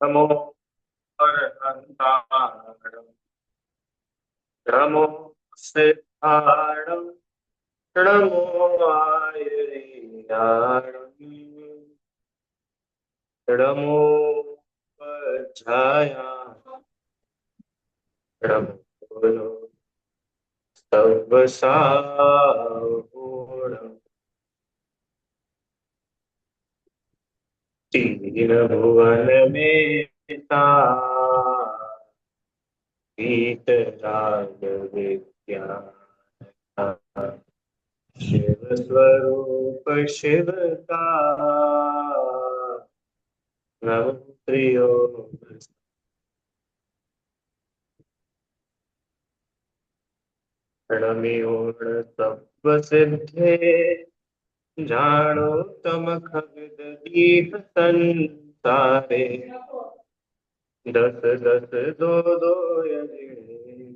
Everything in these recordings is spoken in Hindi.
नमो अरहन्तारं नमो सिद्धारं नमो आयर्याणं नमो वज्राय नमो सव्वसावूढं तीन भुवन में पिता वीतराग विज्ञान शिव स्वरूप शिव का नव प्रियो प्रणम्योण तत्व सिद्धे जानो तम खगद दीप संसारे दस दस दो दो यजिणे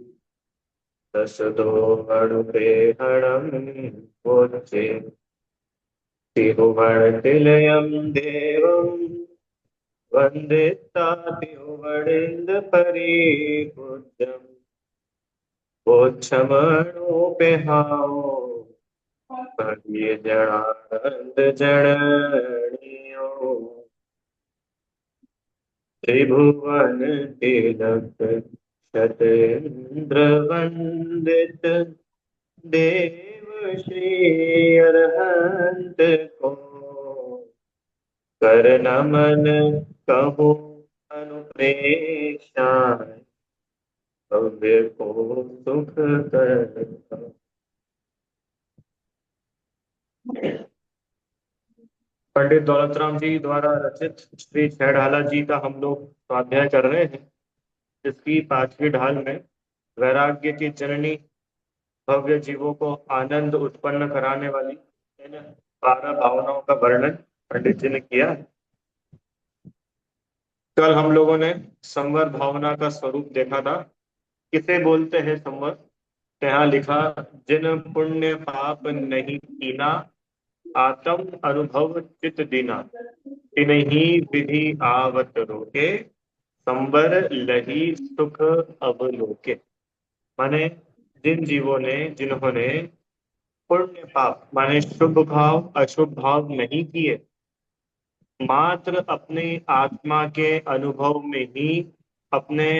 दस दो अणुपे हणम बोचे तिरुवण तिलयम देवम वन्दितातिवडिन्द परिपूज्यम् बोच्छमणोपेहाओ भव्य जड़ानंद जड़नियो त्रिभुवन तिलक शतेन्द्र वंदित देव श्री अरहंत को कर नमन कहूँ अनुप्रेक्षा भव्य को सुख कर। पंडित दौलतराम जी द्वारा रचित श्री छेड़ाला जी का हम लोग स्वाध्याय कर रहे हैं, जिसकी पांचवी ढाल में वैराग्य की जननी भव्य जीवों को आनंद उत्पन्न कराने वाली इन 12 भावनाओं का वर्णन पंडित जी ने किया है। कल हम लोगों ने संवर भावना का स्वरूप देखा था। किसे बोलते हैं संवर? तो यहाँ लिखा, जिन पुण्य पाप नहीं कीना, आत्म अनुभव चित दीना, तिन्ही विधि आवत रोके, संबर लही सुख अवलोके। माने जिन जीवों ने, जिन्होंने पुण्य पाप माने शुभ भाव अशुभ भाव नहीं किए, मात्र अपने आत्मा के अनुभव में ही, अपने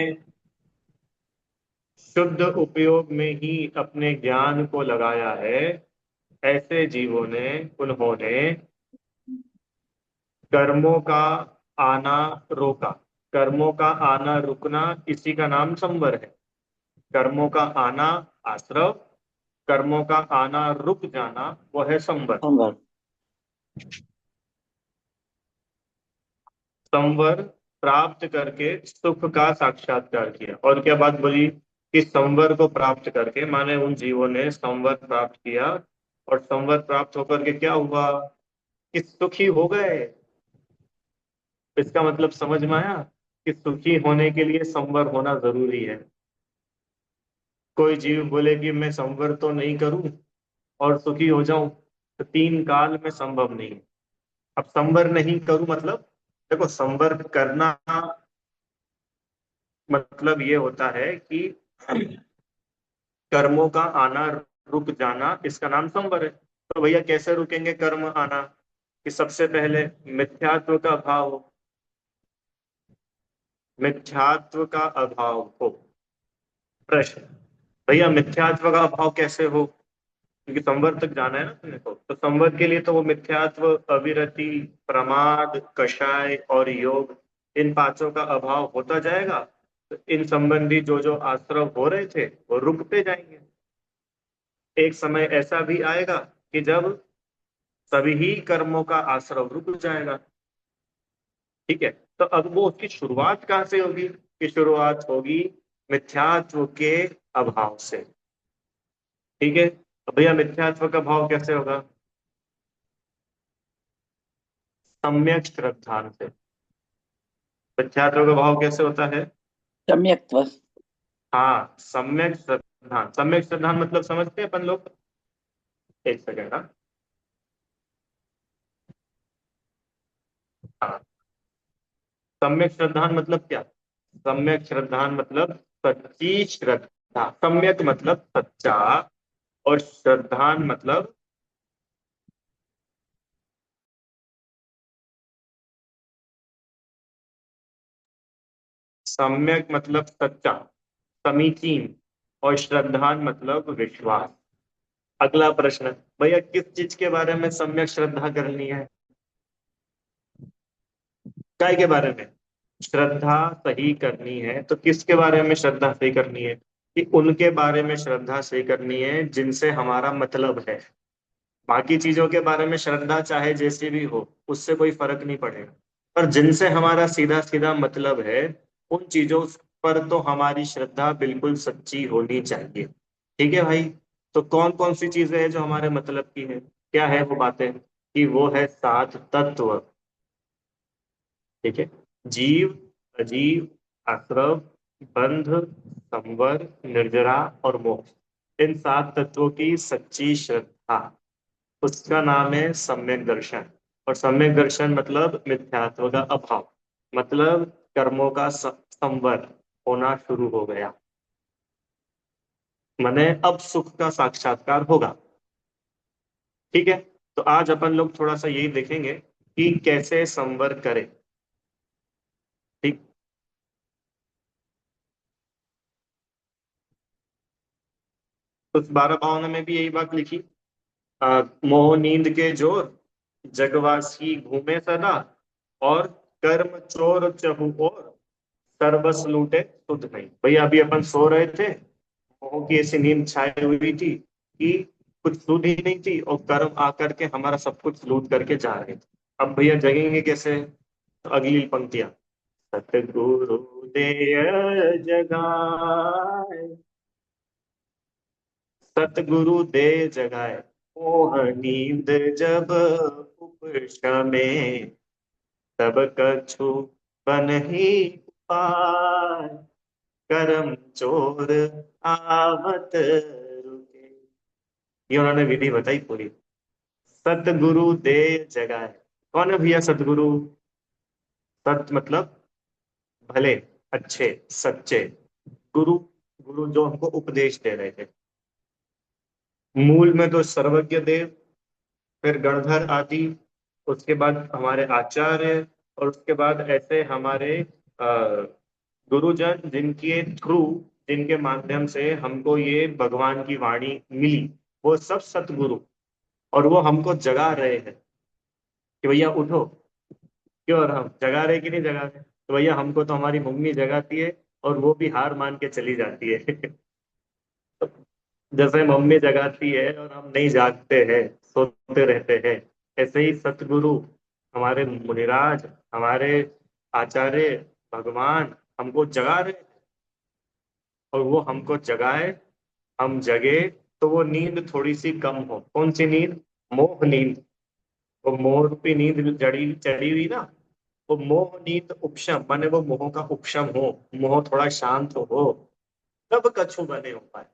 शुद्ध उपयोग में ही अपने ज्ञान को लगाया है, ऐसे जीवों ने, उन्होंने कर्मों का आना रोका। कर्मों का आना रुकना, इसी का नाम संवर है। कर्मों का आना आश्रव, कर्मों का आना रुक जाना, वो है संवर। संवर। संवर प्राप्त करके सुख का साक्षात्कार किया। और क्या बात बोली कि संवर को प्राप्त करके, माने उन जीवों ने संवर प्राप्त किया, और संवर प्राप्त होकर के क्या हुआ कि सुखी हो गए। इसका मतलब समझ में आया कि सुखी होने के लिए संवर होना जरूरी है। कोई जीव बोले कि मैं संवर तो नहीं करूं और सुखी हो जाऊं, तो 3 काल में संभव नहीं है। अब संवर नहीं करूं मतलब, देखो संवर करना मतलब ये होता है कि कर्मों का आना रुक जाना, इसका नाम संवर है। तो भैया कैसे रुकेंगे कर्म आना? कि सबसे पहले मिथ्यात्व का अभाव हो। मिथ्यात्व का अभाव हो। प्रश्न, भैया मिथ्यात्व का अभाव कैसे हो? क्योंकि संवर तक जाना है ना अपने को, तो संवर के लिए तो वो मिथ्यात्व, अविरति, प्रमाद, कषाय और योग, इन पांचों का अभाव होता जाएगा। तो इन संबंधी जो जो आश्रव हो रहे थे वो रुकते जाएंगे। एक समय ऐसा भी आएगा कि जब सभी ही कर्मों का आश्रव रुक जाएगा। ठीक है, तो अब वो उसकी शुरुआत कहाँ से होगी? कि शुरुआत होगी मिथ्यात्व के अभाव से। ठीक है, तो भैया मिथ्यात्व का भाव कैसे होगा? सम्यक श्रद्धान से। मिथ्यात्व का भाव कैसे होता है? सम्यक्त्व। हाँ, सम्यक श्रद्धान। सम्यक श्रद्धान मतलब समझते हैं अपन लोग? एक सेकेंड। हाँ हाँ, सम्यक श्रद्धान मतलब क्या? सम्यक श्रद्धान मतलब सच्ची श्रद्धा। सम्यक मतलब सच्चा, और श्रद्धान मतलब सम्यक मतलब सच्चा, समीचीन, और श्रद्धान मतलब विश्वास। अगला प्रश्न, भैया किस चीज के बारे में सम्यक श्रद्धा करनी है? काय के बारे में श्रद्धा सही करनी है? तो किसके बारे में श्रद्धा सही करनी है? कि उनके बारे में श्रद्धा सही करनी है जिनसे हमारा मतलब है। बाकी चीजों के बारे में श्रद्धा चाहे जैसी भी हो, उससे कोई फर्क नहीं पड़ेगा। पर जिनसे हमारा सीधा सीधा मतलब है, उन चीजों पर तो हमारी श्रद्धा बिल्कुल सच्ची होनी चाहिए। ठीक है भाई। तो कौन कौन सी चीजें हैं जो हमारे मतलब की है? क्या है वो बातें? कि वो है सात तत्व। ठीक है। जीव, अजीव, आश्रव, बंध, संवर, निर्जरा और मोक्ष, इन सात तत्वों की सच्ची श्रद्धा, उसका नाम है सम्यक दर्शन। और सम्यक दर्शन मतलब मिथ्यात्व का अभाव, मतलब कर्मों का संवर होना शुरू हो गया। माने अब सुख का साक्षात्कार होगा। ठीक है। तो आज अपन लोग थोड़ा सा यही देखेंगे कि कैसे संवर करें। ठीक। तो उस 12 भावना में भी यही बात लिखी। मोह नींद के जोर, जगवासी घूमे सदा, और कर्म चोर चहु और, सर्वस लूटे सुध नहीं। भैया अभी अपन सो रहे थे, मोह की ऐसी नींद छाई हुई थी कि कुछ सुध ही नहीं थी, और कर्म आकर के हमारा सब कुछ लूट करके जा रहे थे। अब भैया जगेंगे कैसे? तो अगली पंक्तियां, सतगुरु दे जगाए, सतगुरु दे जगाए, मोह नींद जब उपशमे, तब कछु बन ही पाए, करम चोर आवत रुके। ये उन्होंने विधि बताई पूरी। सतगुरु दे जगाए। कौन है भैया सतगुरु? सत मतलब भले, अच्छे, सच्चे। गुरु, गुरु जो हमको उपदेश दे रहे थे। मूल में तो सर्वज्ञ देव, फिर गणधर आदि, उसके बाद हमारे आचार्य, और उसके बाद ऐसे हमारे गुरुजन जिनके थ्रू, जिनके माध्यम से हमको ये भगवान की वाणी मिली, वो सब सतगुरु। और वो हमको जगा रहे हैं कि भैया उठो। क्यों? और हम जगा रहे कि नहीं जगा रहे? तो भैया हमको तो हमारी मम्मी जगाती है, और वो भी हार मान के चली जाती है। जैसे मम्मी जगाती है और हम नहीं जागते हैं, सोते रहते हैं, ऐसे ही सतगुरु, हमारे मुनिराज, हमारे आचार्य, भगवान हमको जगा रहे, और वो हमको जगाए, हम जगे, तो वो नींद थोड़ी सी कम हो। कौन सी नींद? मोह नींद। वो मोह रूपी नींद जड़ी चढ़ी हुई ना, वो मोह नींद उपशम, माने वो मोह का उपशम हो, मोह थोड़ा शांत हो, तब कछु बने हो पाए।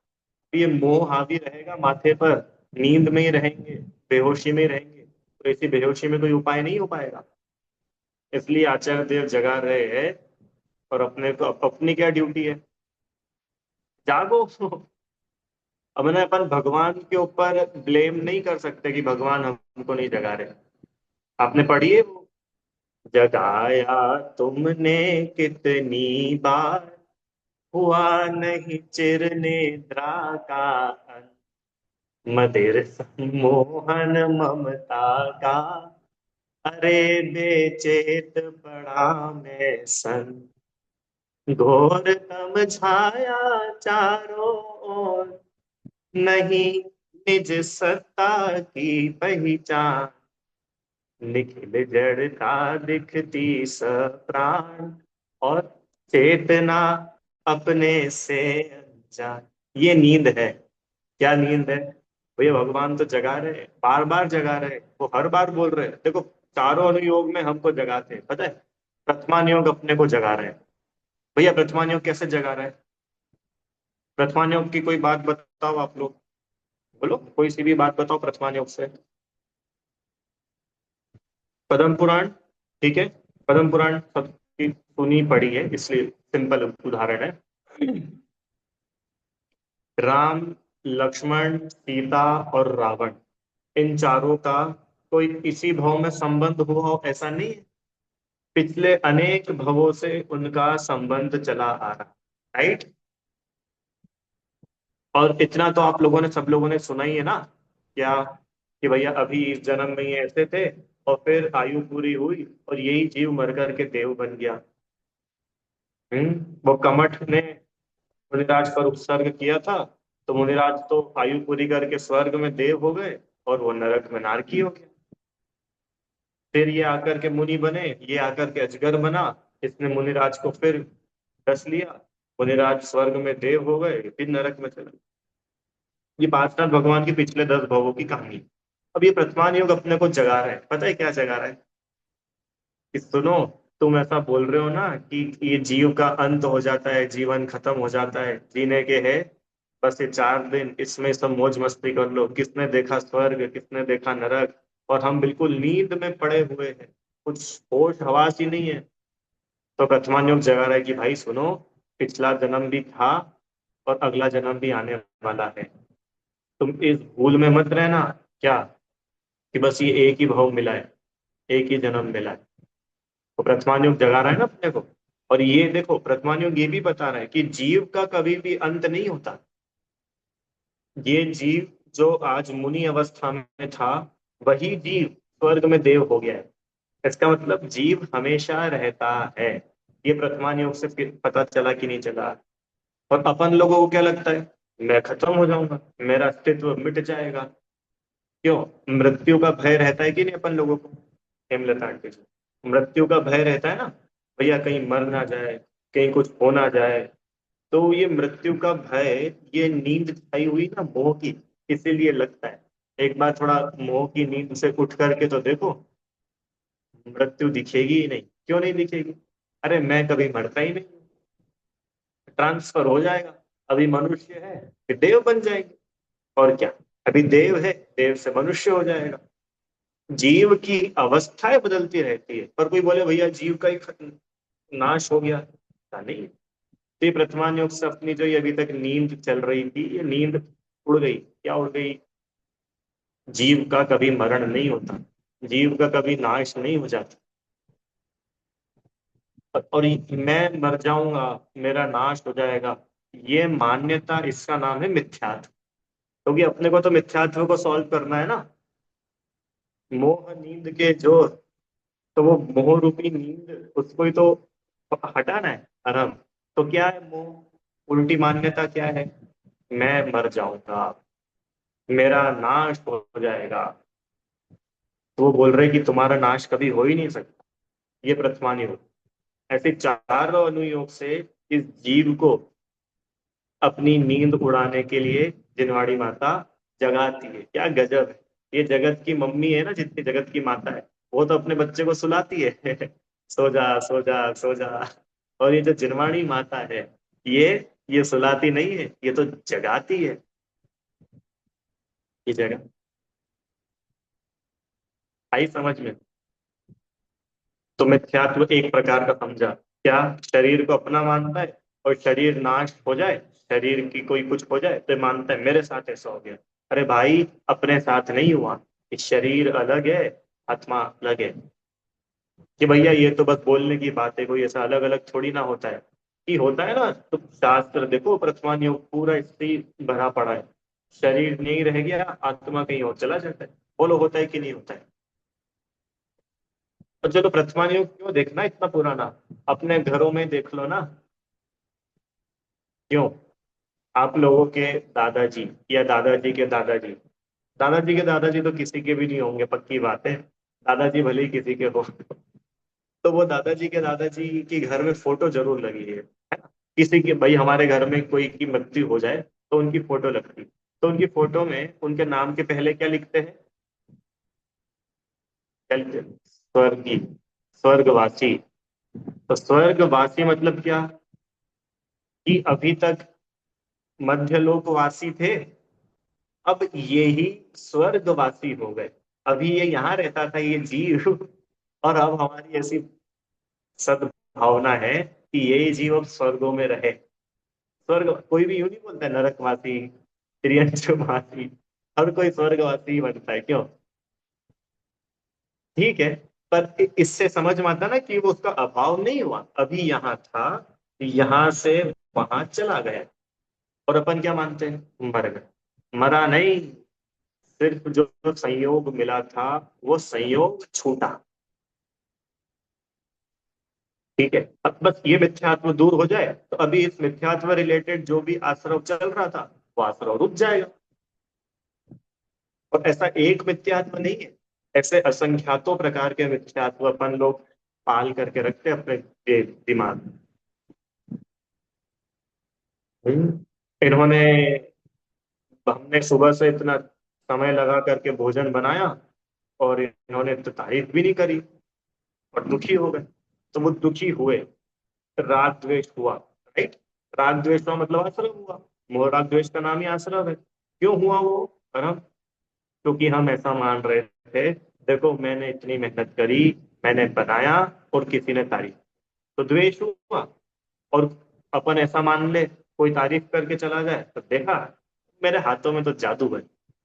ये मोह हावी रहेगा माथे पर, नींद में ही रहेंगे, बेहोशी में ही रहेंगे, तो ऐसी बेहोशी में कोई उपाय नहीं हो पाएगा। इसलिए आचार्य देव जगा रहे हैं, और अपने को अपनी क्या ड्यूटी है? जागो। अब ना अपन भगवान के ऊपर ब्लेम नहीं कर सकते कि भगवान हमको नहीं जगा रहे। आपने पढ़ी है वो, जगाया तुमने कितनी बार, हुआ नहीं चिर निद्रा का अंत, मदिर सम्मोहन ममता का, अरे बेचेत पड़ा मैं सन, घोर तम छाया चारों ओर, नहीं निज सत्ता की पहचान, निखिल जड़ता दिखती प्राण, और चेतना अपने से अनजान। ये नींद है। क्या नींद है? भैया भगवान तो जगा रहे, बार बार जगा रहे, वो हर बार बोल रहे हैं। देखो, चारों अनुयोग में हमको जगाते हैं, पता है। प्रथमान योग अपने को जगा रहे हैं। भैया प्रथमान योग कैसे जगा रहे हैं? प्रथमान योग की कोई बात बताओ आप लोग, बोलो कोई सी भी बात बताओ प्रथमान योग से। पद्म पुराण। ठीक है। पद्म पुराण सब की सुनी पड़ी है, इसलिए सिंपल उदाहरण है। राम, लक्ष्मण, सीता और रावण, इन चारों का कोई इसी भाव में संबंध हुआ हो ऐसा नहीं है। पिछले अनेक भवों से उनका संबंध चला आ रहा, राइट। और इतना तो आप लोगों ने, सब लोगों ने सुना ही है ना, क्या, कि भैया अभी इस जन्म में ये ऐसे थे और फिर आयु पूरी हुई और यही जीव मर करके देव बन गया। वो कमठ ने मुनिराज पर उत्सर्ग किया था, तो मुनिराज तो आयु पूरी करके स्वर्ग में देव हो गए और वो नरक में नारकी हो गया। फिर ये आकर के मुनि बने, ये आकर के अजगर बना, इसने मुनिराज को फिर डस लिया, मुनिराज स्वर्ग में देव हो गए, फिर नरक में चले। ये पांचनाथ भगवान की पिछले 10 भवों की कहानी। अब ये वर्तमान योग अपने को जगा रहा है, पता है क्या जगा रहा है? कि सुनो, तुम ऐसा बोल रहे हो ना कि ये जीव का अंत हो जाता है, जीवन खत्म हो जाता है, जीने के है बस ये 4 दिन, इसमें सब मौज मस्ती कर लो। किसने देखा स्वर्ग, किसने देखा नरक, और हम बिल्कुल नींद में पड़े हुए हैं, कुछ होश हवास ही नहीं है। तो वर्तमान योग जगा रहा है कि भाई सुनो, पिछला जन्म भी था और अगला जन्म भी आने वाला है। तुम इस भूल में मत रहना, क्या, कि बस ये एक ही भाव मिला है, एक ही जन्म मिला है। तो वर्तमान योग जगा रहा है ना अपने को। और ये देखो, वर्तमान योग ये भी बता रहा है कि जीव का कभी भी अंत नहीं होता। ये जीव जो आज मुनि अवस्था में था, वही जीव स्वर्ग में देव हो गया है। इसका मतलब जीव हमेशा रहता है। ये वर्तमान योग से फिर पता चला कि नहीं चला। और अपन लोगों को क्या लगता है, मैं खत्म हो जाऊंगा, मेरा अस्तित्व मिट जाएगा। क्यों, मृत्यु का भय रहता है कि नहीं अपन लोगों को? हेमलता आंटी जी, मृत्यु का भय रहता है ना, भैया कहीं मर ना जाए, कहीं कुछ हो ना जाए। तो ये मृत्यु का भय, ये नींद छाई हुई ना मोह की, इसीलिए लगता है। एक बार थोड़ा मोह की नींद से उठ करके तो देखो, मृत्यु दिखेगी ही नहीं। क्यों नहीं दिखेगी? अरे मैं कभी मरता ही नहीं, ट्रांसफर हो जाएगा। अभी मनुष्य है, फिर देव बन जाएंगे, और क्या। अभी देव है, देव से मनुष्य हो जाएगा। जीव की अवस्थाएं बदलती रहती है, पर कोई बोले भैया जीव का ही नाश हो गया, ऐसा नहीं है। तो ये वर्तमान योग से अपनी जो ये अभी तक नींद चल रही थी, ये नींद उड़ गई। क्या उड़ गई? जीव का कभी मरण नहीं होता, जीव का कभी नाश नहीं हो जाता। और मैं मर जाऊंगा, मेरा नाश हो जाएगा, ये मान्यता, इसका नाम है मिथ्यात्व। क्योंकि अपने को तो मिथ्यात्व को सॉल्व करना है ना, मोह नींद के जो, तो वो मोह रूपी नींद, उसको ही तो हटाना है, आराम। तो क्या है मोह? उल्टी मान्यता क्या है? मैं मर जाऊंगा, मेरा नाश हो जाएगा। तो वो बोल रहे कि तुम्हारा नाश कभी हो ही नहीं सकता। ये प्रथमानी हो। ऐसे चारों अनुयोग से इस जीव को अपनी नींद उड़ाने के लिए जिनवाड़ी माता जगाती है। क्या गजब है! ये जगत की मम्मी है ना, जितनी जगत की माता है, वो तो अपने बच्चे को सुलाती है सो जा सो जा सो जा। और ये जो जिनवाड़ी माता है, ये ये सुलाती नहीं है, ये तो जगाती है। ये जगह आई समझ में? तो मिथ्यात्व एक प्रकार का समझा, क्या, शरीर को अपना मानता है, और शरीर नाश हो जाए, शरीर की कोई कुछ हो जाए तो मानता है मेरे साथ ऐसा हो गया। अरे भाई, अपने साथ नहीं हुआ। ये शरीर अलग है, आत्मा अलग है। कि भैया ये तो बस बोलने की बात है, कोई ऐसा अलग अलग थोड़ी ना होता है। कि होता है ना, तो शास्त्र देखो, प्रथमान योग पूरा इससे ही भरा पड़ा है। शरीर नहीं रह गया, आत्मा कहीं और चला जाता है। बोलो, होता है कि नहीं होता है? तो चलो, प्रथमान योग क्यों देखना इतना पुराना, अपने घरों में देख लो ना। क्यों, आप लोगों के दादाजी या दादाजी के दादाजी, दादाजी के दादाजी तो किसी के भी नहीं होंगे, पक्की बात है। दादाजी भले ही किसी के हो, तो वो दादाजी के दादाजी के घर में फोटो जरूर लगी है ना? किसी के, भाई हमारे घर में कोई की मृत्यु हो जाए तो उनकी फोटो लगती, तो उनकी फोटो में उनके नाम के पहले क्या लिखते हैं? क्या लिखते हैं? स्वर्गीय, स्वर्गवासी। तो स्वर्गवासी मतलब क्या? कि अभी तक मध्यलोकवासी थे, अब ये ही स्वर्गवासी हो गए। अभी ये यहाँ रहता था ये जीव, और अब हमारी ऐसी सद भावना है कि ये जीव अब स्वर्गों में रहे। स्वर्ग कोई भी यूं नहीं बोलता है, नरकवासी, त्रियंचुवासी, हर कोई स्वर्गवासी ही बनता है, क्यों? ठीक है। पर इससे समझ में आता ना कि वो उसका अभाव नहीं हुआ, अभी यहाँ था, यहाँ से वहां चला गया। और अपन क्या मानते हैं, मर गए। मरा नहीं, सिर्फ जो संयोग मिला था वो संयोग छूटा। ठीक है, अब बस ये मिथ्यात्व दूर हो जाए तो अभी इस मिथ्यात्व रिलेटेड जो भी आश्रव चल रहा था वो आश्रव रुक जाएगा। और ऐसा एक मिथ्यात्व नहीं है, ऐसे असंख्यातों प्रकार के मिथ्यात्व अपन लोग पाल करके रखते हैं अपने दिमाग में। इन्होंने, हमने सुबह से इतना समय लगा करके भोजन बनाया और इन्होंने तो तारीफ भी नहीं करी और दुखी हो गए। तो वो दुखी हुए, राग द्वेष हुआ, राइट? राग द्वेष का मतलब आश्रव हुआ। मोह राग द्वेष का नाम ही आश्रव है। क्यों हुआ वो? परम, क्योंकि हम ऐसा मान रहे थे, देखो मैंने इतनी मेहनत करी, मैंने बनाया और किसी ने तारीफ, तो द्वेष हुआ। और अपन ऐसा मान ले, कोई तारीफ करके चला जाए तो देखा मेरे हाथों में तो जादू है,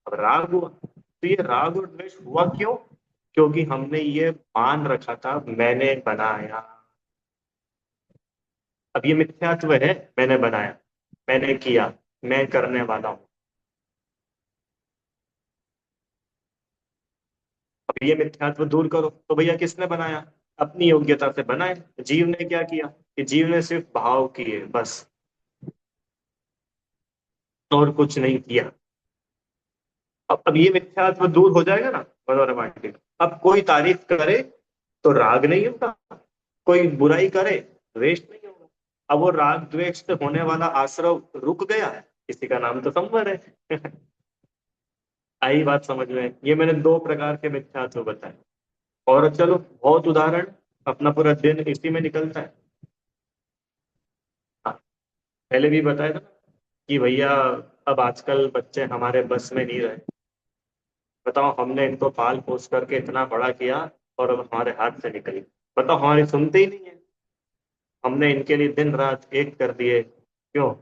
अब राग हुआ। तो ये राग और द्वेष हुआ क्यों? क्योंकि हमने ये मान रखा था मैंने बनाया। अब ये मिथ्यात्व है, मैंने बनाया, मैंने किया, मैं करने वाला हूं। अब ये मिथ्यात्व दूर करो तो भैया किसने बनाया? अपनी योग्यता से बनाए। जीव ने क्या किया कि जीव ने सिर्फ भाव किए बस, और कुछ नहीं किया। अब ये मिथ्यात्व दूर हो जाएगा ना, मनोरमा आंटी। अब कोई तारीफ करे तो राग नहीं होगा, कोई बुराई करे द्वेष नहीं होगा। अब वो राग द्वेष से होने वाला आश्रव रुक गया है, इसी का नाम तो संवर है। आई बात समझ में? ये मैंने दो प्रकार के मिथ्यात्व बताए। और चलो बहुत उदाहरण, अपना पूरा दिन इसी में निकलता है। हाँ, पहले भी बताया था ना कि भैया अब आजकल बच्चे हमारे बस में नहीं रहे। बताओ, हमने इनको पाल पोस करके इतना बड़ा किया और अब हमारे हाथ से निकली। बताओ, हमारी सुनते ही नहीं है। हमने इनके लिए दिन रात एक कर दिए, क्यों?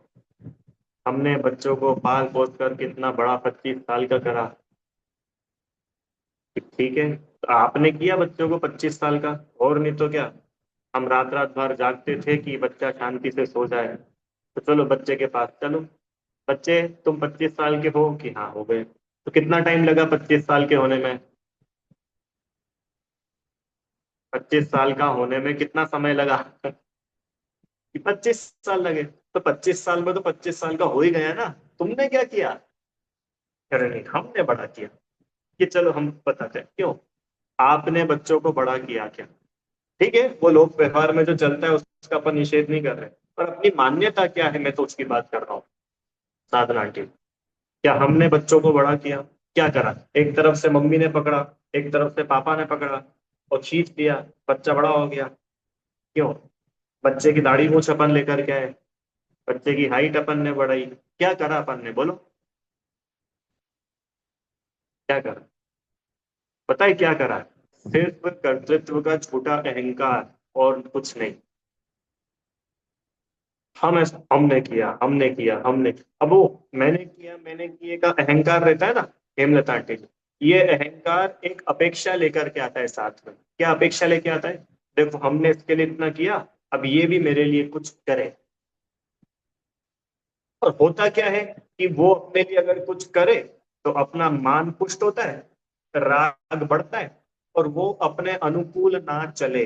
हमने बच्चों को पाल पोस करके इतना बड़ा 25 साल का करा। ठीक है, तो आपने किया बच्चों को 25 साल का, और नहीं तो क्या। हम रात रात भर जागते थे कि बच्चा शांति से सो जाए। तो चलो बच्चे के पास चलो, बच्चे तुम 25 साल के हो कि हाँ हो गए। तो कितना टाइम लगा 25 साल के होने में? 25 साल का होने में कितना समय लगा? कि 25 साल लगे। तो 25 साल में तो 25 साल का हो ही गया ना। तुमने क्या किया? अरे नहीं, हमने बड़ा किया। कि चलो हम बताते हैं क्यों। आपने बच्चों को बड़ा किया क्या? ठीक है, वो लोक व्यवहार में जो चलता है उसका अपन निषेध नहीं कर रहे, पर अपनी मान्यता क्या है मैं तो उसकी बात कर रहा हूँ। साधना आंटी, क्या हमने बच्चों को बड़ा किया? क्या करा? एक तरफ से मम्मी ने पकड़ा, एक तरफ से पापा ने पकड़ा और खींच दिया, बच्चा बड़ा हो गया। क्यों? बच्चे की दाढ़ी मूंछ अपन लेकर के आए, बच्चे की हाइट अपन ने बढ़ाई। क्या करा अपन ने, बोलो? क्या करा? पता है क्या करा? सिर्फ कर्तृत्व का छोटा अहंकार, और कुछ नहीं। हमने किया, हमने किया, हमने। अब वो मैंने किया, मैंने किए का अहंकार रहता है ना, हेमलता आंटी जी, ये अहंकार एक अपेक्षा लेकर के आता है साथ में। क्या अपेक्षा लेके आता है? देखो हमने इसके लिए इतना किया, अब ये भी मेरे लिए कुछ करे। और होता क्या है कि वो अपने लिए अगर कुछ करे तो अपना मान पुष्ट होता है, राग बढ़ता है, और वो अपने अनुकूल ना चले,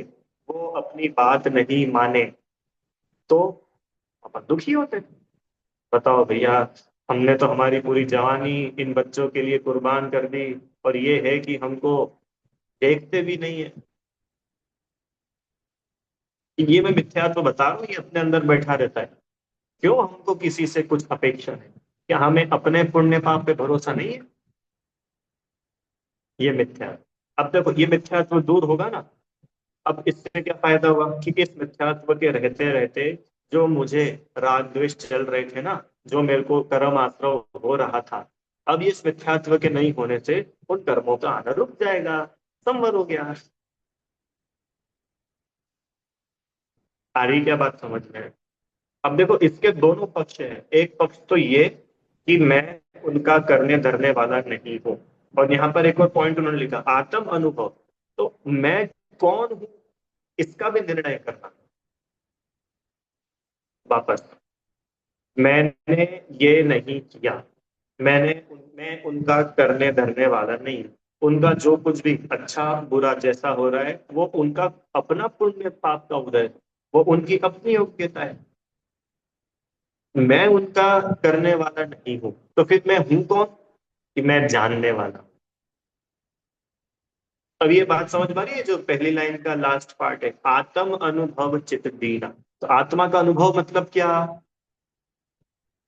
वो अपनी बात नहीं माने, तो अपन दुखी होते हैं। बताओ भैया, हमने तो हमारी पूरी जवानी इन बच्चों के लिए कुर्बान कर दी, और ये है कि हमको देखते भी नहीं है। ये मैं मिथ्यात्व बता रहा हूँ, ये अपने अंदर बैठा रहता है। क्यों हमको किसी से कुछ अपेक्षा है? क्या हमें अपने पुण्य पाप पे भरोसा नहीं है? ये मिथ्या है। अब देखो ये मिथ्यात्व दूर होगा ना, अब इससे क्या फायदा हुआ कि इस मिथ्यात्व के रहते रहते जो मुझे राग द्वेष चल रहे थे ना, जो मेरे को कर्म आश्रव हो रहा था, अब इस मिथ्यात्व के नहीं होने से उन कर्मों का आना रुक जाएगा, संवर हो गया। आ रही क्या बात समझ में? अब देखो इसके दोनों पक्ष हैं। एक पक्ष तो ये कि मैं उनका करने धरने वाला नहीं हूं, और यहाँ पर एक और पॉइंट उन्होंने लिखा, आत्म अनुभव। तो मैं कौन हूं इसका भी निर्णय करना। वापस, मैंने ये नहीं किया, मैं उनका करने धरने वाला नहीं हूं। उनका जो कुछ भी अच्छा बुरा जैसा हो रहा है वो उनका अपना पुण्य पाप का उदय है, वो उनकी अपनी योग्यता है। मैं उनका करने वाला नहीं हूं, तो फिर मैं हूं कौन? कि मैं जानने वाला। अब ये बात समझ पा रही है? जो पहली लाइन का लास्ट पार्ट है, आत्म अनुभव चित दीना। तो आत्मा का अनुभव मतलब क्या?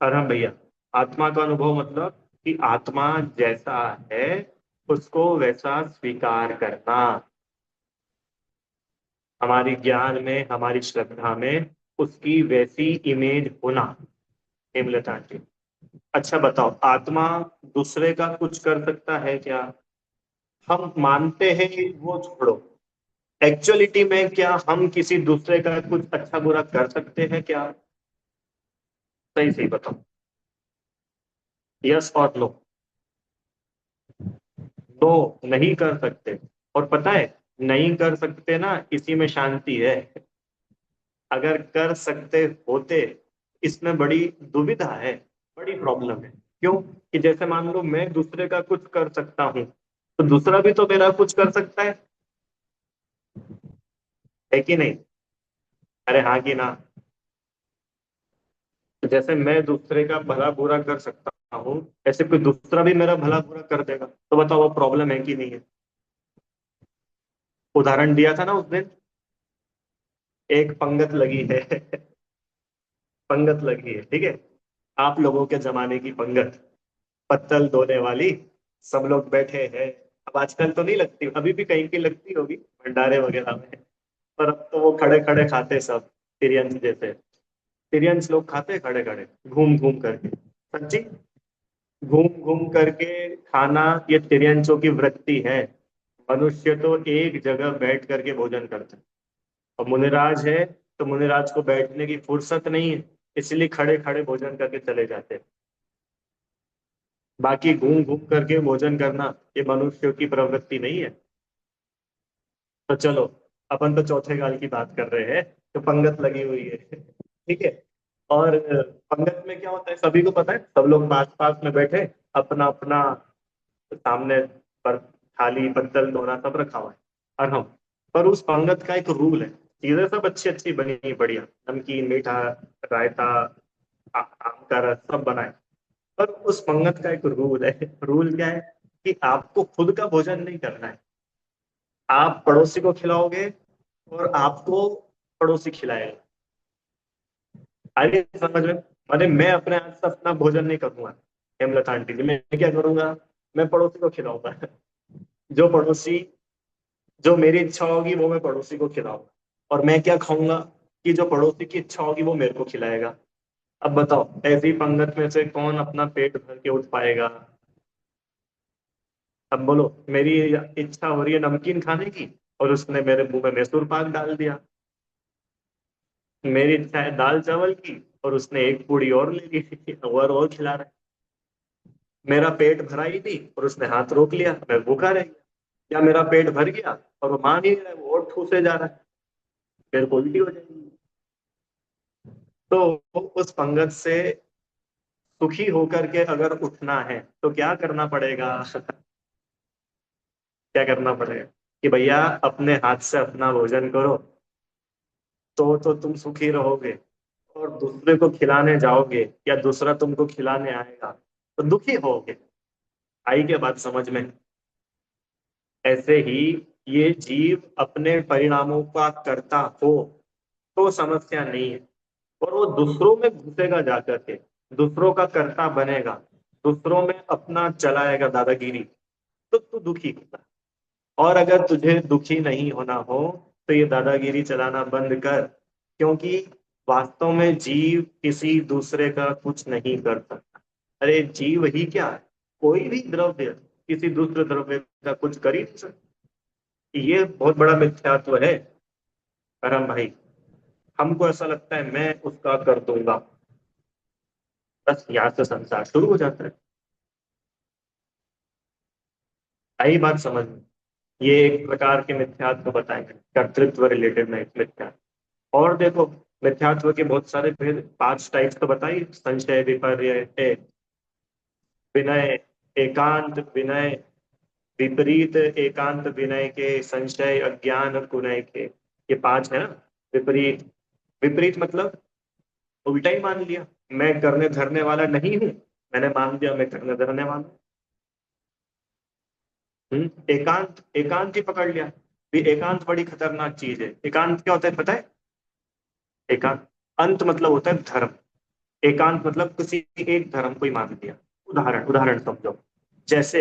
अरहम भैया, आत्मा का अनुभव मतलब कि आत्मा जैसा है उसको वैसा स्वीकार करना। हमारी ज्ञान में, हमारी श्रद्धा में उसकी वैसी इमेज होना। हेमलता आंटी, अच्छा बताओ, आत्मा दूसरे का कुछ कर सकता है क्या? हम मानते हैं, वो छोड़ो, एक्चुअलिटी में क्या हम किसी दूसरे का कुछ अच्छा बुरा कर सकते हैं क्या? सही सही बताओ, यस और नो। नो, नहीं कर सकते। और पता है, नहीं कर सकते ना, इसी में शांति है। अगर कर सकते होते, इसमें बड़ी दुविधा है, बड़ी प्रॉब्लम है। क्यों? कि जैसे मान लो मैं दूसरे का कुछ कर सकता हूं, तो दूसरा भी तो मेरा कुछ कर सकता है कि नहीं? अरे हाँ कि ना? तो जैसे मैं दूसरे का भला बुरा कर सकता हूँ, ऐसे कोई दूसरा भी मेरा भला बुरा कर देगा, तो बताओ वो प्रॉब्लम है कि नहीं है? उदाहरण दिया था ना उस दिन, एक पंगत लगी है। पंगत लगी है, ठीक है, आप लोगों के जमाने की पंगत, पत्तल धोने वाली। सब लोग बैठे हैं। अब आजकल तो नहीं लगती, अभी भी कहीं की लगती होगी भंडारे वगैरह में, पर अब तो वो खड़े खड़े खाते सब, तिरियंस जैसे। तिरियंस लोग खाते खड़े खड़े, घूम घूम करके। सच्ची, घूम घूम करके खाना, ये तिर्यंसों की वृत्ति है। मनुष्य तो एक जगह बैठ करके भोजन करता है, और मुनिराज है तो मुनिराज को बैठने की फुर्सत नहीं है, इसलिए खड़े खड़े भोजन करके चले जाते हैं। बाकी घूम घूम करके भोजन करना ये मनुष्य की प्रवृत्ति नहीं है। तो चलो, अपन तो चौथे गाल की बात कर रहे हैं, तो पंगत लगी हुई है। ठीक है। और पंगत में क्या होता है सभी को पता है, सब लोग पास पास में बैठे, अपना अपना सामने पर थाली पत्तल दोना सब रखा हुआ है। और हम, पर उस पंगत का एक रूल है, चीजें सब अच्छी अच्छी बनी, बढ़िया नमकीन मीठा, रायता, आम का रस सब बना है। पर उस पंगत का एक रूल है। रूल क्या है? कि आपको खुद का भोजन नहीं करना है, आप पड़ोसी को खिलाओगे, और आपको पड़ोसी खिलाएगा। आगे समझ में? माने मैं अपने हाथ से अपना भोजन नहीं करूंगा, हेमलता आंटी जी, मैं क्या करूंगा? मैं पड़ोसी को खिलाऊंगा। जो पड़ोसी, जो मेरी इच्छा होगी वो मैं पड़ोसी को खिलाऊंगा। और मैं क्या खाऊंगा? कि जो पड़ोसी की इच्छा होगी वो मेरे को खिलाएगा। अब बताओ, ऐसी पंगत में से कौन अपना पेट भर के उठ पाएगा? अब बोलो, मेरी इच्छा हो रही है नमकीन खाने की, और उसने मेरे मुंह में मैसूर पाक डाल दिया। मेरी इच्छा है दाल चावल की, और उसने एक पूड़ी और ले ली, और खिला रहा है। मेरा पेट भरा ही नहीं, और उसने हाथ रोक लिया, मैं भूखा रह गया। या मेरा पेट भर गया और वो मान ही नहीं रहा है, वो और ठूसे जा रहा है, मेरे को उल्टी हो जाएगी। तो उस पंगत से सुखी होकर के अगर उठना है तो क्या करना पड़ेगा? क्या करना पड़ेगा? कि भैया अपने हाथ से अपना भोजन करो, तो तुम सुखी रहोगे। और दूसरे को खिलाने जाओगे या दूसरा तुमको खिलाने आएगा तो दुखी होगे। आई क्या बात समझ में? ऐसे ही ये जीव अपने परिणामों का कर्ता हो तो समस्या नहीं है, और वो दूसरों में घुसेगा जाकर के, दूसरों का कर्ता बनेगा, दूसरों में अपना चलाएगा दादागिरी, तो तू दुखी होगा। और अगर तुझे दुखी नहीं होना हो तो ये दादागिरी चलाना बंद कर, क्योंकि वास्तव में जीव किसी दूसरे का कुछ नहीं कर सकता। अरे जीव ही क्या है, कोई भी द्रव्य किसी दूसरे द्रव्य का कुछ कर ही नहीं सकता। ये बहुत बड़ा मिथ्यात्व है, करम भाई। हमको ऐसा लगता है मैं उसका कर दूंगा, बस यहाँ से संसार शुरू हो जाता है। आई बात समझ में? ये एक प्रकार के मिथ्यात्व बताएंगे, कर्तृत्व रिलेटेड मिथ्या। और देखो, मिथ्यात्व के बहुत सारे फिर 5 टाइप्स तो बताइए, संशय, विपर्य, विनय, एकांत विनय, विपरीत एकांत विनय के, संशय, अज्ञान कुनय के, ये 5 है ना। विपरीत, विपरीत मतलब उल्टा ही मान लिया, मैं करने धरने वाला नहीं हूं, मैंने मान लिया मैं करने धरने वाला हूं। एकांत, एकांत ही पकड़ लिया। भी एकांत बड़ी खतरनाक चीज है। एकांत क्या होता है पता है? एकांत, अंत मतलब होता है धर्म, एकांत मतलब किसी एक धर्म को ही मान लिया। उदाहरण, उदाहरण समझो। जैसे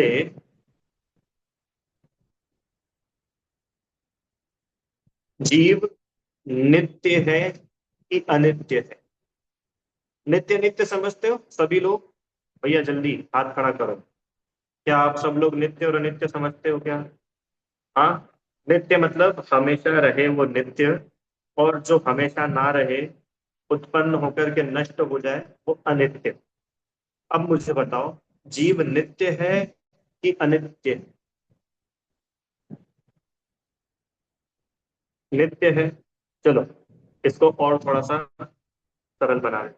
जीव नित्य है कि अनित्य है? नित्य, नित्य समझते हो सभी लोग? भैया जल्दी हाथ खड़ा करो। क्या आप सब लोग नित्य और अनित्य समझते हो क्या? हाँ। नित्य मतलब हमेशा रहे वो नित्य, और जो हमेशा ना रहे, उत्पन्न होकर के नष्ट हो जाए, वो अनित्य। अब मुझे बताओ, जीव नित्य है कि अनित्य? नित्य है। चलो, इसको और थोड़ा सा सरल बना रहे,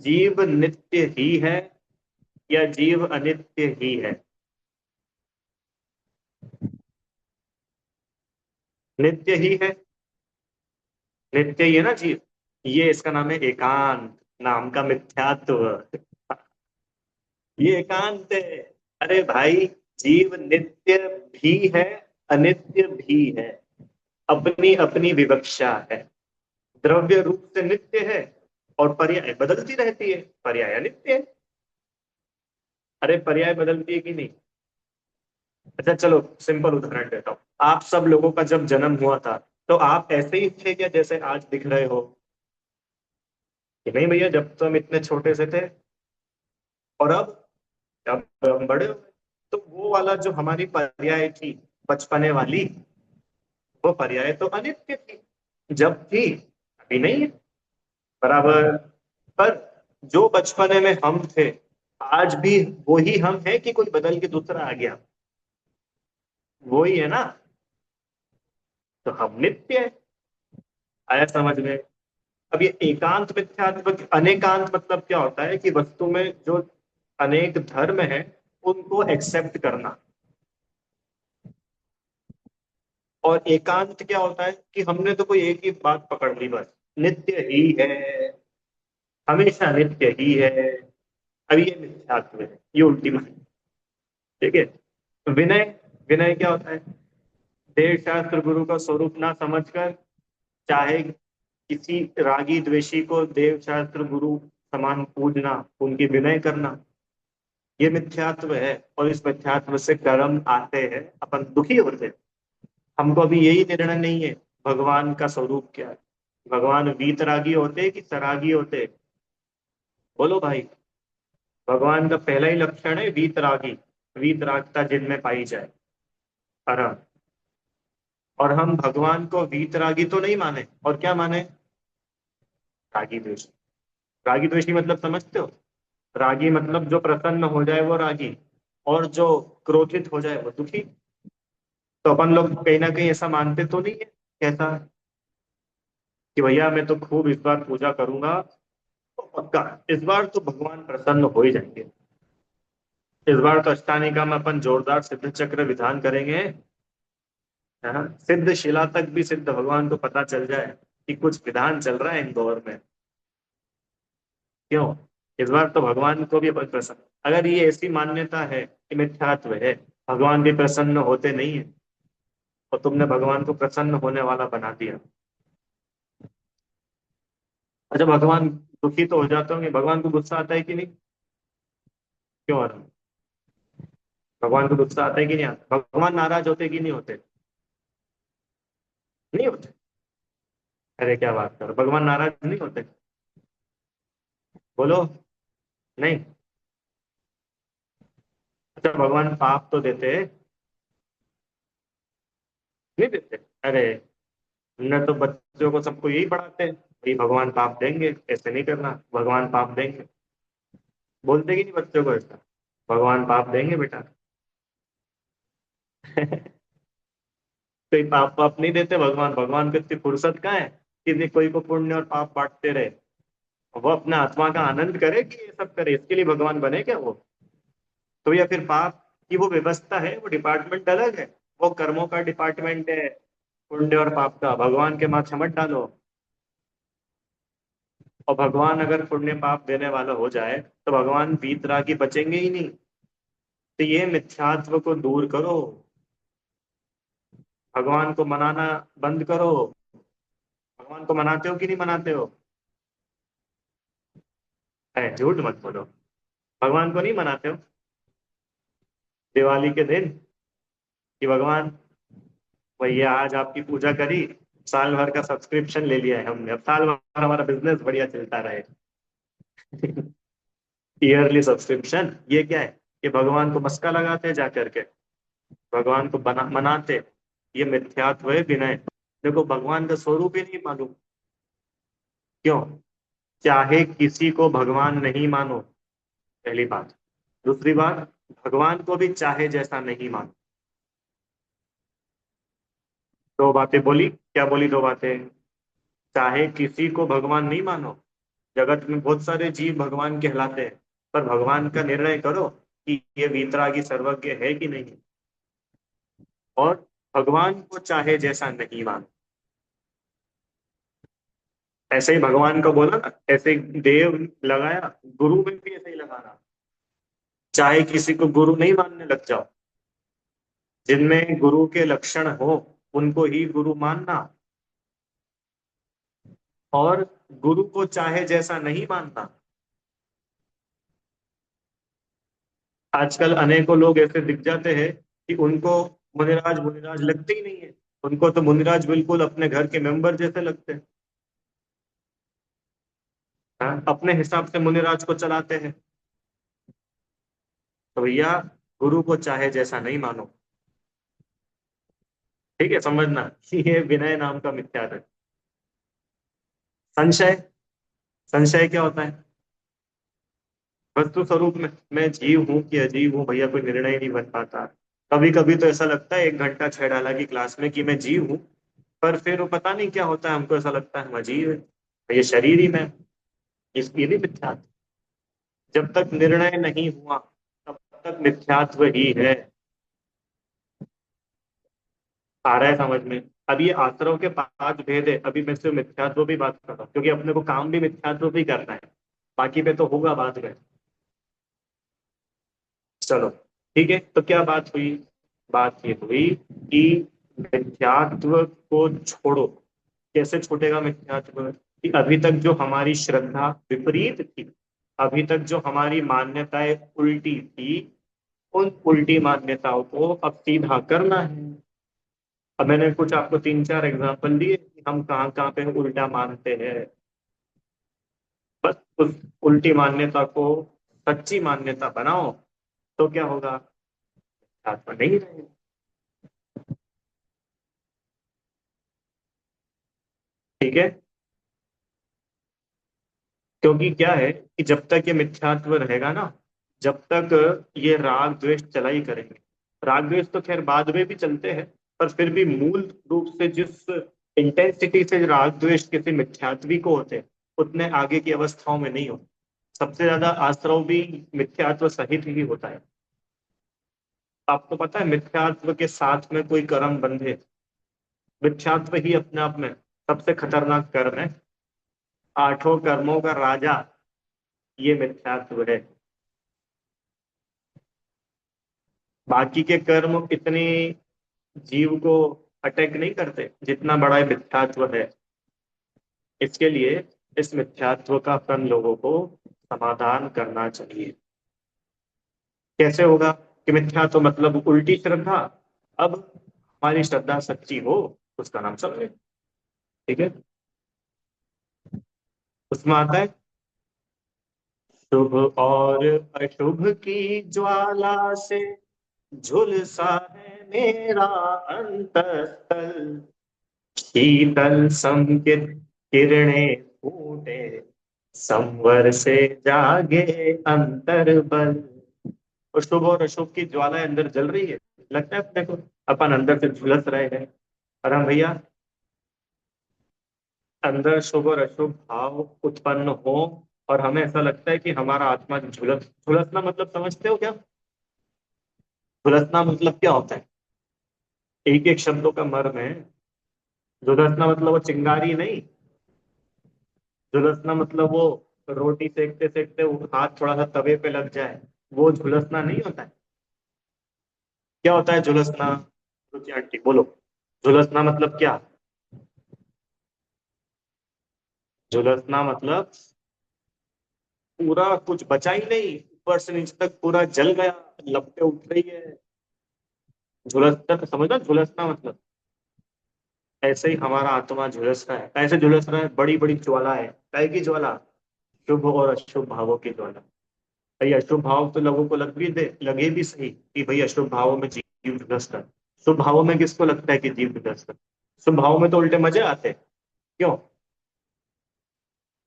जीव नित्य ही है या जीव अनित्य ही है? नित्य ही है, नित्य ही है ना जीव। ये इसका नाम है एकांत, नाम का मिथ्यात्व। ये एकांत है। अरे भाई, जीव नित्य भी है, अनित्य भी है, अपनी अपनी विवक्षा है। द्रव्य रूप से नित्य है, और पर्याय बदलती रहती है, पर्याय अनित्य है। अरे पर्याय बदलती है कि नहीं? अच्छा चलो, सिंपल उदाहरण देता हूँ। आप सब लोगों का जब जन्म हुआ था, तो आप ऐसे ही थे क्या जैसे आज दिख रहे हो? कि नहीं भैया, जब तो हम इतने छोटे से थे, और अब हम बड़े हो गए। तो वो वाला जो हमारी पर्याय थी, बचपने वाली, वो पर्याय तो अनित्य थी जब थी, अभी नहीं है। बराबर। पर जो बचपने में हम थे, आज भी वही हम हैं कि कोई बदल के दूसरा आ गया? वही है ना। तो हम नित्य है। आया समझ में? अब ये एकांत मिथ्यात्व, अनेकांत मतलब क्या होता है कि वस्तु में जो अनेक धर्म है, उनको एक्सेप्ट करना। और एकांत क्या होता है कि हमने तो कोई एक ही बात पकड़ ली, बस नित्य ही है, हमेशा नित्य ही है। अब ये मिथ्यात्व है, ये उल्टी बात। ठीक है। विनय, विनय क्या होता है? देव शास्त्र गुरु का स्वरूप ना समझकर, चाहे किसी रागी द्वेषी को देव शास्त्र गुरु समान पूजना, उनकी विनय करना, ये मिथ्यात्व है। और इस मिथ्यात्व से कर्म आते हैं, अपन दुखी होते हैं। हमको अभी यही निर्णय नहीं है, भगवान का स्वरूप क्या है। भगवान वीतरागी होते कि सरागी होते? बोलो भाई। भगवान का पहला ही लक्षण है वीतरागी, वीतरागता जिनमें पाई जाए, परम। और हम भगवान को वीतरागी तो नहीं माने, और क्या माने? रागी द्वेषी। रागी द्वेषी मतलब समझते हो? रागी मतलब जो प्रसन्न हो जाए वो रागी, और जो क्रोधित हो जाए वो दुखी। तो अपन लोग कहीं ना कहीं ऐसा मानते तो नहीं है, कैसा, कि भैया मैं तो खूब इस बार पूजा करूंगा, तो पक्का इस बार तो भगवान प्रसन्न हो ही जाएंगे, इस बार तो अष्टानी का में अपन जोरदार सिद्ध चक्र विधान करेंगे, है ना। सिद्ध शिला तक भी सिद्ध भगवान को पता चल जाए कि कुछ विधान चल रहा है इंदौर में। क्यों? इस बार तो भगवान को भी अपन प्रसन्न, अगर ये ऐसी मान्यता है कि मिथ्यात्व है, भगवान भी प्रसन्न होते नहीं है, और तुमने भगवान को प्रसन्न होने वाला बना दिया। अच्छा, भगवान दुखी तो हो जाते होंगे, भगवान को गुस्सा आता है कि नहीं? क्यों आता है? भगवान को गुस्सा आता है कि नहीं आता? भगवान नाराज होते कि नहीं होते? नहीं होते। अरे क्या बात कर, भगवान नाराज नहीं होते? बोलो। नहीं। अच्छा, भगवान पाप तो देते? नहीं देते? अरे न तो बच्चों को सबको यही पढ़ाते हैं कि भगवान पाप देंगे, ऐसे नहीं करना, भगवान पाप देंगे। बोलते कि नहीं बच्चों को ऐसा, भगवान पाप देंगे बेटा। कोई पाप पाप नहीं देते भगवान, भगवान को इतनी फुर्सत कहाँ है कि कोई को पुण्य और पाप बांटते रहे। वो अपना आत्मा का आनंद करे कि ये सब करे, इसके लिए भगवान बने क्या वो? तो या फिर पाप की वो व्यवस्था है, वो डिपार्टमेंट अलग है, वो कर्मों का डिपार्टमेंट है, पुण्य और पाप का भगवान के माथे मत डालो। और भगवान अगर पुण्य पाप देने वाला हो जाए तो भगवान वीतरागी बचेंगे ही नहीं। तो ये मिथ्यात्व को दूर करो, भगवान को मनाना बंद करो। भगवान को मनाते हो कि नहीं मनाते हो? झूठ मत बोलो, भगवान को नहीं मनाते हो? दिवाली के दिन कि भगवान भैया आज आपकी पूजा करी, साल भर का सब्सक्रिप्शन ले लिया है हमने, अब साल भर हमारा बिजनेस बढ़िया चलता रहे। ईयरली सब्सक्रिप्शन, ये क्या है? ये भगवान को मस्का लगाते हैं जा करके, भगवान को मनाते। ये मिथ्यात्व है, विनय। देखो भगवान का स्वरूप ही नहीं मालूम। क्यों? चाहे किसी को भगवान नहीं मानो, पहली बात। दूसरी बात, भगवान को भी चाहे जैसा नहीं मानो। दो बातें बोली, क्या बोली दो बातें? चाहे किसी को भगवान नहीं मानो, जगत में बहुत सारे जीव भगवान कहलाते हैं, पर भगवान का निर्णय करो कि ये वीतरागी सर्वज्ञ है कि नहीं। और भगवान को चाहे जैसा नहीं मानो। ऐसे ही भगवान का बोला ना, ऐसे ही देव लगाया, गुरु में भी ऐसे ही लगाना। चाहे किसी को गुरु नहीं मानने लग जाओ, जिनमें गुरु के लक्षण हो उनको ही गुरु मानना। और गुरु को चाहे जैसा नहीं मानना। आजकल अनेकों लोग ऐसे दिख जाते हैं कि उनको मुनिराज मुनिराज लगते ही नहीं है। उनको तो मुनिराज बिल्कुल अपने घर के मेंबर जैसे लगते हैं। हाँ? अपने हिसाब से मुनिराज को चलाते हैं। तो भैया, गुरु को चाहे जैसा नहीं मानो। ठीक है, समझना कि ये विनय नाम का मिथ्या है। संशय, संशय क्या होता है? वस्तु स्वरूप में मैं जीव हूं कि अजीव हूँ, भैया कोई निर्णय ही नहीं बन पाता। कभी कभी तो ऐसा लगता है 1 घंटा छह डाला की क्लास में कि मैं जीव हूँ, पर फिर वो पता नहीं क्या होता है, हमको ऐसा लगता है हम अजीब है, ये शरीर ही मैं। ये भी मिथ्यात्व। जब तक निर्णय नहीं हुआ तब तक मिथ्यात्व ही है। आ रहा है समझ में? अब ये आश्रव के 5 भेद है, अभी मैं सिर्फ मिथ्यात्व भी बात कर रहा हूँ क्योंकि अपने को काम भी मिथ्यात्व भी करना है। बाकी पे तो होगा बाद में। चलो ठीक है, तो क्या बात हुई? बात ये हुई कि मिथ्यात्व को छोड़ो। कैसे छूटेगा मिथ्यात्व? कि अभी तक जो हमारी श्रद्धा विपरीत थी, अभी तक जो हमारी मान्यताएं उल्टी थी, उन उल्टी मान्यताओं को अब सीधा करना है। अब मैंने कुछ आपको 3 4 एग्जाम्पल दिए कि हम कहाँ कहाँ पे उल्टा मानते हैं। बस उस उल्टी मान्यता को सच्ची मान्यता बनाओ, तो क्या होगा? आत्मा नहीं रहेगा। ठीक है, क्योंकि क्या है कि जब तक ये मिथ्यात्व रहेगा ना, जब तक ये राग द्वेष चला ही करेंगे। राग द्वेष तो खैर बाद में भी चलते हैं, पर फिर भी मूल रूप से जिस इंटेंसिटी से राग द्वेष किसी मिथ्यात्वी को होते हैं, उतने आगे की अवस्थाओं में नहीं होते। सबसे ज्यादा आश्रव भी मिथ्यात्व सहित ही होता है। आपको पता है मिथ्यात्व के साथ में कोई कर्म बंधे, मिथ्यात्व ही अपने आप में सबसे खतरनाक कर्म है। 8 कर्मों का राजा ये मिथ्यात्व है। बाकी के कर्म इतनी जीव को अटैक नहीं करते जितना बड़ा ये मिथ्यात्व है। इसके लिए इस मिथ्यात्व का अपन लोगों को समाधान करना चाहिए। कैसे होगा? कि मिथ्यात्व मतलब उल्टी श्रद्धा। अब हमारी श्रद्धा सच्ची हो, उसका नाम सत्य। ठीक है, उसमें आता है शुभ और अशुभ की ज्वाला से झुलसा है मेरा अंतस्तल। शीतल समकित किरणें फूटे, संवर से जागे अंतर्बल। और शुभ और अशुभ की ज्वाला अंदर जल रही है, लगता है अपने को अपन अंदर से झुलस रहे हैं। और हम भैया अंदर शुभ और अशुभ भाव उत्पन्न हो, और हमें ऐसा लगता है कि हमारा आत्मा झुलसना मतलब समझते हो क्या? झुलसना मतलब क्या होता है? एक एक शब्दों का मर्म है। झुलसना मतलब वो चिंगारी नहीं। झुलसना मतलब वो रोटी सेकते सेकते वो हाथ थोड़ा सा तवे पे लग जाए, वो झुलसना नहीं होता है। क्या होता है झुलसना? रुचि आंटी बोलो। झुलसना मतलब क्या? झुलसना मतलब पूरा कुछ बचा ही नहीं, ऊपर से नीचे तक पूरा जल गया, लपटें उठ रही है। झुलसना तो समझना, झुलसना मतलब ऐसे ही हमारा आत्मा झुलस रहा है। कैसे झुलस रहा है? बड़ी बड़ी ज्वाला है। काय की ज्वाला? शुभ और अशुभ भावों की ज्वाला। भाई अशुभ भाव तो लोगों को लगे भी सही कि भाई अशुभ भावों में जीव झुलस रहा है। शुभ भावों में किसको लगता है कि जीव झुलस रहा है? शुभ भावों में तो उल्टे मजे आते हैं। क्यों?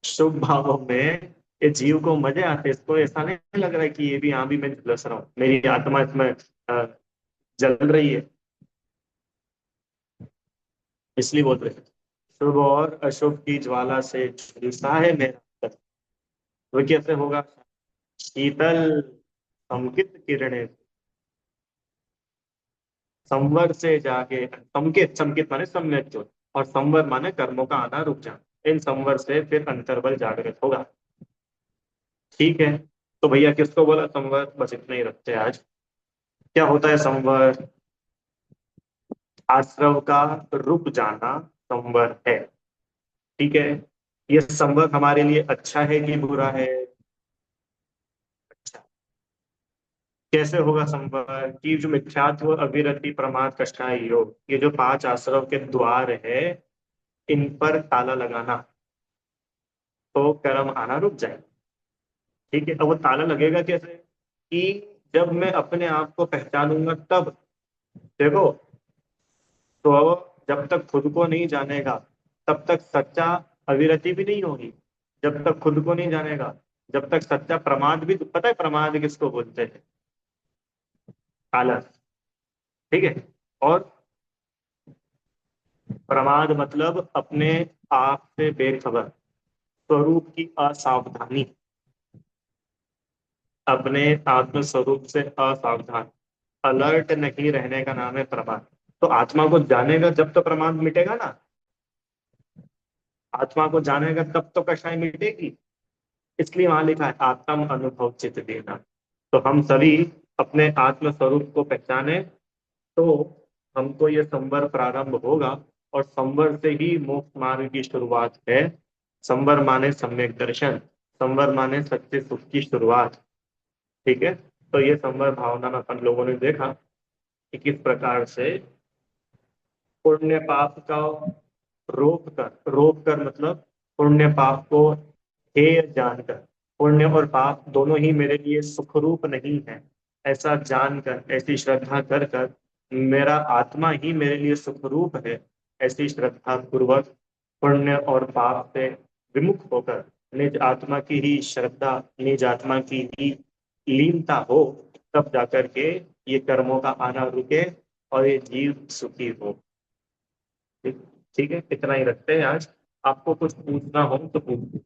शुभ भावों में ये जीव को मजे आते हैं, इसको ऐसा नहीं लग रहा है कि ये भी, यहाँ भी मैं झुलस रहा हूँ, मेरी आत्मा इसमें जल रही है। इसलिए बोल रहे हैं शुभ और अशुभ की ज्वाला से झुलसा है मेरा अंतर। वो कैसे होगा? शीतल समकित किरणें, संवर से जाके, संकेत, संकेत माने सम्यक ज्योत, और संवर माने कर्मों का आना रुक जाना। इन संवर से फिर अंतर्बल जागृत होगा। ठीक है। तो भैया किसको बोला संवर? बस इतना ही रखते हैं आज। क्या होता है संवर? आश्रव का रुक जाना संवर है। ठीक है। ये संवर हमारे लिए अच्छा है कि बुरा है? अच्छा। कैसे होगा संवर? कि जो मिथ्यात्व, अविरति, प्रमाद, कषाय योग, ये जो पांच आश्रव के द्वार है, इन पर ताला लगाना, तो कर्म आना रुक जाए। ठीक है। अब वो ताला लगेगा कैसे? कि जब मैं अपने आप को पहचानूंगा तब। देखो, तो जब तक खुद को नहीं जानेगा तब तक सच्चा अविरति भी नहीं होगी। जब तक खुद को नहीं जानेगा, जब तक सच्चा प्रमाद भी, पता है प्रमाद किसको बोलते हैं? आलस। ठीक है। और प्रमाद मतलब अपने आप से बेखबर, स्वरूप की असावधानी। अपने आत्म स्वरूप से असावधान, अलर्ट नहीं रहने का नाम है प्रमाद। तो आत्मा को जानेगा जब तो प्रमाद मिटेगा ना। आत्मा को जानेगा तब तो कषाय मिटेगी। इसलिए वहां लिखा है आत्म अनुभव चित देना। तो हम सभी अपने आत्म स्वरूप को पहचाने तो हमको ये संवर प्रारंभ होगा। और संवर से ही मोक्ष मार्ग की शुरुआत है। संवर माने सम्यक दर्शन, संवर माने सच्चे सुख की शुरुआत। ठीक है। तो ये संवर भावना में अपन लोगों ने देखा कि किस प्रकार से पुण्य पाप का रोक कर मतलब पुण्य पाप को हेय जानकर, पुण्य और पाप दोनों ही मेरे लिए सुखरूप नहीं है, ऐसा जानकर, ऐसी श्रद्धा कर कर, मेरा आत्मा ही मेरे लिए सुखरूप है, ऐसी श्रद्धा पूर्वक पुण्य और पाप से विमुख होकर निज आत्मा की ही श्रद्धा, निज आत्मा की ही लीनता हो, तब जाकर के ये कर्मों का आना रुके और ये जीव सुखी हो। ठीक। ठीक है, इतना ही रखते हैं आज। आपको कुछ पूछना हो तो पूछ।